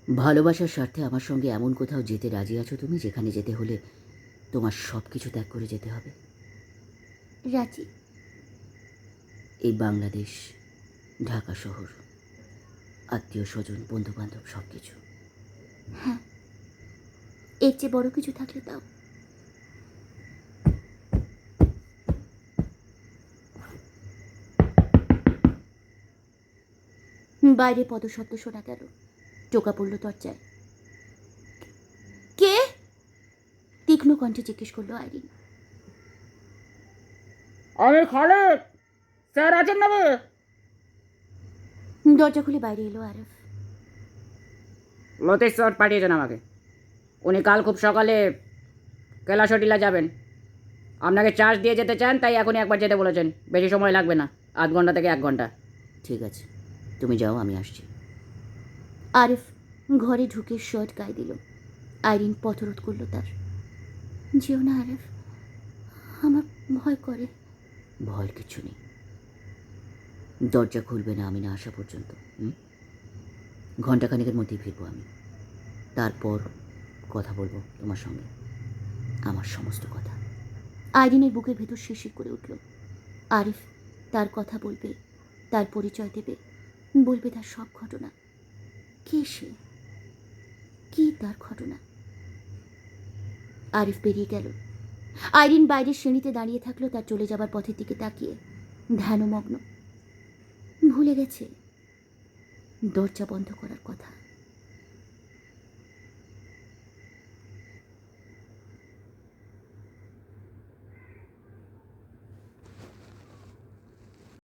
ভালোবাসার স্বার্থে আমার সঙ্গে এমন কোথাও যেতে রাজি আছো তুমি, যেখানে যেতে হলে তোমার সব কিছু ত্যাগ করে যেতে হবে? রাজি। এই বাংলাদেশ, ঢাকা শহর, আত্মীয় স্বজন, বন্ধু বান্ধব, সব কিছু? হ্যাঁ, এর চেয়ে বড় কিছু থাকলে তাও। বাইরে পদশব্দ শোনা গেল। টোকা পড়ল দরজায়। কে? তীক্ষ্ণ কণ্ঠে জিজ্ঞেস করলো আইরিন। আমি খালেদ, স্যার আছেন না? দরজা খুলে বাইরে এলো আরফ। লতিফ স্যার পাঠিয়েছেন আমাকে। উনি কাল খুব সকালে কৈলাসটিলা যাবেন। আপনাকে চার্জ দিয়ে যেতে চান, তাই এখনই একবার যেতে বলেছেন। বেশি সময় লাগবে না, 8 ঘন্টা থেকে 1 ঘন্টা। ঠিক আছে, তুমি যাও, আমি আসছি। আরফ ঘরে ঢুকে শার্ট গায়ে দিল। আইরিন পথরোধ করল তার। যেও না আরফ, আমার ভয় করে। ভয়ের কিছু নেই, দরজা খুলবে না আমি না আসা পর্যন্ত। ঘণ্টাখানেকের মধ্যেই ফিরবো আমি। তারপর কথা বলবো তোমার সঙ্গে, আমার সমস্ত কথা। আইরিনের বুকের ভেতর শিরশির করে উঠল। আরিফ তার কথা বলবে, তার পরিচয় দেবে, বলবে তার সব ঘটনা। কে সে? কি তার ঘটনা? আরিফ বেরিয়ে গেল। আইরিন বাইরের শ্রেণীতে দাঁড়িয়ে থাকলো, তার চলে যাবার পথের দিকে তাকিয়ে, ধ্যানমগ্ন। ভুলে গেছে দরজা বন্ধ করার কথা।